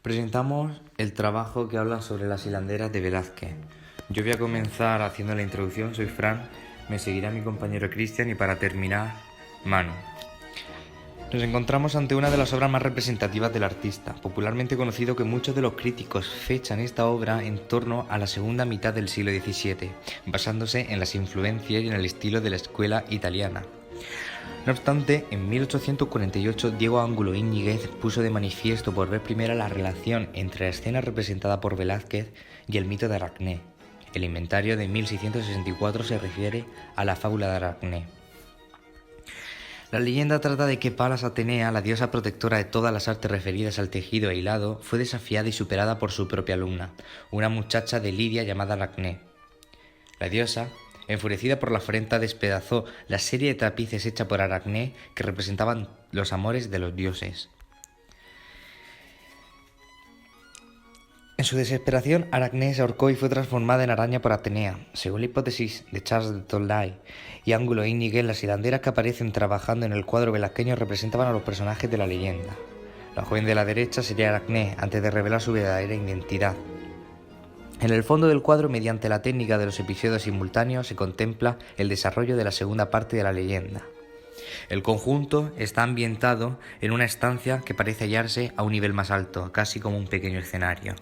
Presentamos el trabajo que habla sobre las hilanderas de Velázquez. Yo voy a comenzar haciendo la introducción, soy Fran, me seguirá mi compañero Cristian y para terminar, Manu. Nos encontramos ante una de las obras más representativas del artista, popularmente conocido que muchos de los críticos fechan esta obra en torno a la segunda mitad del siglo XVII, basándose en las influencias y en el estilo de la escuela italiana. No obstante, en 1848 Diego Ángulo Íñiguez puso de manifiesto por vez primera la relación entre la escena representada por Velázquez y el mito de Aracné. El inventario de 1664 se refiere a la fábula de Aracné. La leyenda trata de que Palas Atenea, la diosa protectora de todas las artes referidas al tejido e hilado, fue desafiada y superada por su propia alumna, una muchacha de Lidia llamada Aracné. La diosa, enfurecida por la afrenta, despedazó la serie de tapices hecha por Aracné que representaban los amores de los dioses. En su desesperación, Aracné se ahorcó y fue transformada en araña por Atenea. Según la hipótesis de Charles de Tolday y Ángulo Íñiguez, las hilanderas que aparecen trabajando en el cuadro velazqueño representaban a los personajes de la leyenda. La joven de la derecha sería Aracné, antes de revelar su verdadera identidad. En el fondo del cuadro, mediante la técnica de los episodios simultáneos, se contempla el desarrollo de la segunda parte de la leyenda. El conjunto está ambientado en una estancia que parece hallarse a un nivel más alto, casi como un pequeño escenario.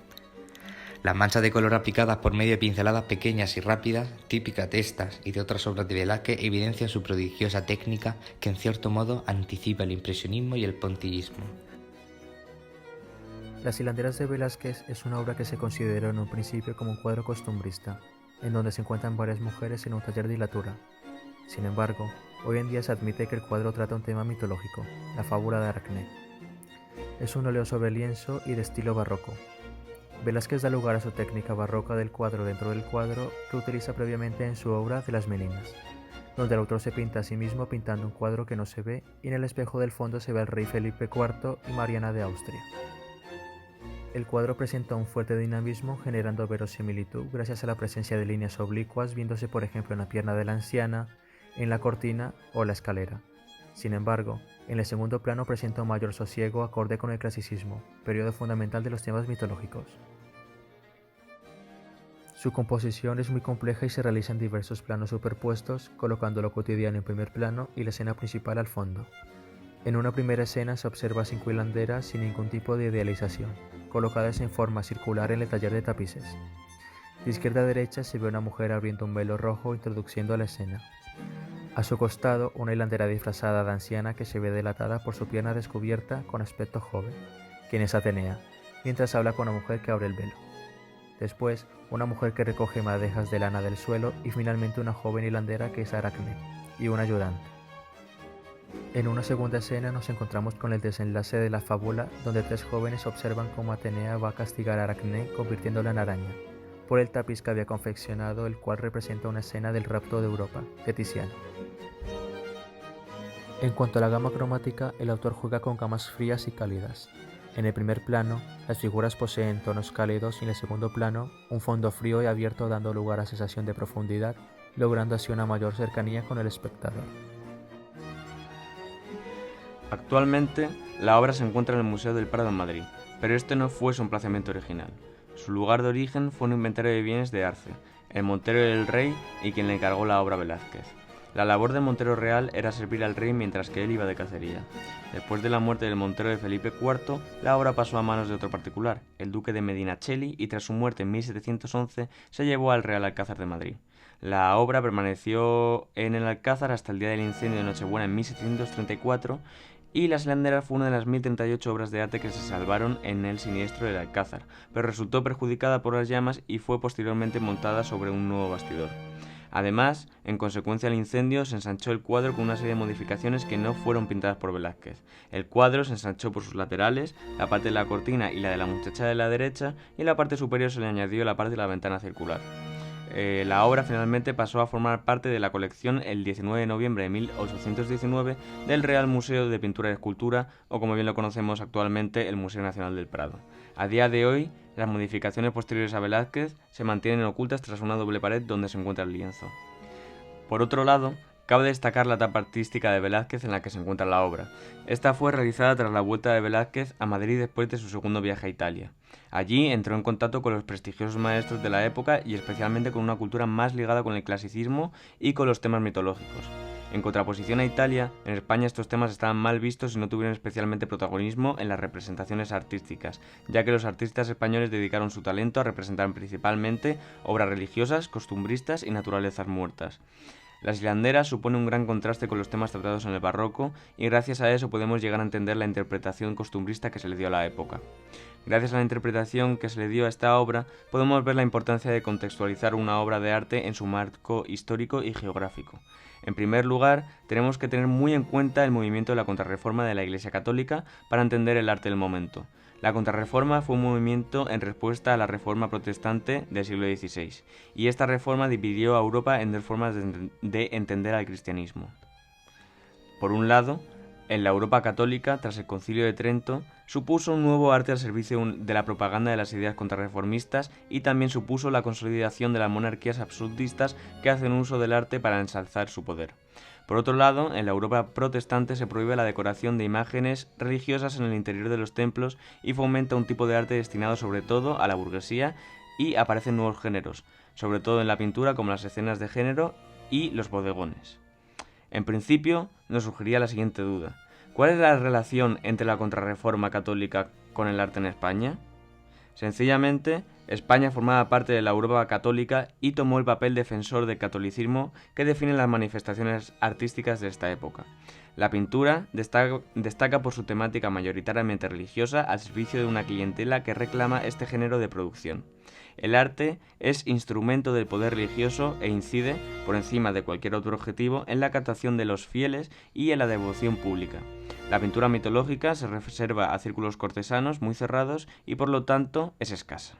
Las manchas de color aplicadas por medio de pinceladas pequeñas y rápidas, típicas de estas y de otras obras de Velázquez, evidencian su prodigiosa técnica que en cierto modo anticipa el impresionismo y el puntillismo. Las hilanderas de Velázquez es una obra que se consideró en un principio como un cuadro costumbrista, en donde se encuentran varias mujeres en un taller de hilatura. Sin embargo, hoy en día se admite que el cuadro trata un tema mitológico, la fábula de Aracné. Es un óleo sobre lienzo y de estilo barroco. Velázquez da lugar a su técnica barroca del cuadro dentro del cuadro que utiliza previamente en su obra de las Meninas, donde el autor se pinta a sí mismo pintando un cuadro que no se ve y en el espejo del fondo se ve al rey Felipe IV y Mariana de Austria. El cuadro presenta un fuerte dinamismo generando verosimilitud gracias a la presencia de líneas oblicuas viéndose por ejemplo en la pierna de la anciana, en la cortina o la escalera. Sin embargo, en el segundo plano presenta un mayor sosiego acorde con el clasicismo, periodo fundamental de los temas mitológicos. Su composición es muy compleja y se realiza en diversos planos superpuestos, colocando lo cotidiano en primer plano y la escena principal al fondo. En una primera escena se observa 5 hilanderas sin ningún tipo de idealización, colocadas en forma circular en el taller de tapices. De izquierda a derecha se ve una mujer abriendo un velo rojo introduciendo a la escena. A su costado, una hilandera disfrazada de anciana que se ve delatada por su pierna descubierta con aspecto joven, quien es Atenea, mientras habla con una mujer que abre el velo. Después, una mujer que recoge madejas de lana del suelo y finalmente una joven hilandera que es Aracné, y un ayudante. En una segunda escena nos encontramos con el desenlace de la fábula donde 3 jóvenes observan cómo Atenea va a castigar a Aracné convirtiéndola en araña, por el tapiz que había confeccionado, el cual representa una escena del rapto de Europa, de Tiziano. En cuanto a la gama cromática, el autor juega con gamas frías y cálidas. En el primer plano, las figuras poseen tonos cálidos y en el segundo plano, un fondo frío y abierto dando lugar a sensación de profundidad, logrando así una mayor cercanía con el espectador. Actualmente, la obra se encuentra en el Museo del Prado en Madrid, pero este no fue su emplazamiento original. Su lugar de origen fue un inventario de bienes de Arce, el montero del rey y quien le encargó la obra a Velázquez. La labor del montero real era servir al rey mientras que él iba de cacería. Después de la muerte del montero de Felipe IV, la obra pasó a manos de otro particular, el duque de Medinaceli, y tras su muerte en 1711 se llevó al Real Alcázar de Madrid. La obra permaneció en el Alcázar hasta el día del incendio de Nochebuena en 1734 y Las hilanderas fue una de las 1038 obras de arte que se salvaron en el siniestro del Alcázar, pero resultó perjudicada por las llamas y fue posteriormente montada sobre un nuevo bastidor. Además, en consecuencia del incendio, se ensanchó el cuadro con una serie de modificaciones que no fueron pintadas por Velázquez. El cuadro se ensanchó por sus laterales, la parte de la cortina y la de la muchacha de la derecha, y en la parte superior se le añadió la parte de la ventana circular. La obra finalmente pasó a formar parte de la colección el 19 de noviembre de 1819 del Real Museo de Pintura y Escultura, o como bien lo conocemos actualmente, el Museo Nacional del Prado. A día de hoy, las modificaciones posteriores a Velázquez se mantienen ocultas tras una doble pared donde se encuentra el lienzo. Por otro lado, Cabe destacar la etapa artística de Velázquez en la que se encuentra la obra. Esta fue realizada tras la vuelta de Velázquez a Madrid después de su segundo viaje a Italia. Allí entró en contacto con los prestigiosos maestros de la época y especialmente con una cultura más ligada con el clasicismo y con los temas mitológicos. En contraposición a Italia, en España estos temas estaban mal vistos y no tuvieron especialmente protagonismo en las representaciones artísticas, ya que los artistas españoles dedicaron su talento a representar principalmente obras religiosas, costumbristas y naturalezas muertas. Las hilanderas suponen un gran contraste con los temas tratados en el barroco y gracias a eso podemos llegar a entender la interpretación costumbrista que se le dio a la época. Gracias a la interpretación que se le dio a esta obra, podemos ver la importancia de contextualizar una obra de arte en su marco histórico y geográfico. En primer lugar, tenemos que tener muy en cuenta el movimiento de la Contrarreforma de la Iglesia Católica para entender el arte del momento. La Contrarreforma fue un movimiento en respuesta a la Reforma Protestante del siglo XVI, y esta reforma dividió a Europa en dos formas de entender al cristianismo. Por un lado, en la Europa católica, tras el Concilio de Trento, supuso un nuevo arte al servicio de la propaganda de las ideas contrarreformistas y también supuso la consolidación de las monarquías absolutistas que hacen uso del arte para ensalzar su poder. Por otro lado, en la Europa protestante se prohíbe la decoración de imágenes religiosas en el interior de los templos y fomenta un tipo de arte destinado sobre todo a la burguesía y aparecen nuevos géneros, sobre todo en la pintura como las escenas de género y los bodegones. En principio, nos surgiría la siguiente duda. ¿Cuál es la relación entre la Contrarreforma católica con el arte en España? Sencillamente, España formaba parte de la Europa católica y tomó el papel defensor del catolicismo que define las manifestaciones artísticas de esta época. La pintura destaca por su temática mayoritariamente religiosa al servicio de una clientela que reclama este género de producción. El arte es instrumento del poder religioso e incide, por encima de cualquier otro objetivo, en la captación de los fieles y en la devoción pública. La pintura mitológica se reserva a círculos cortesanos muy cerrados y por lo tanto es escasa.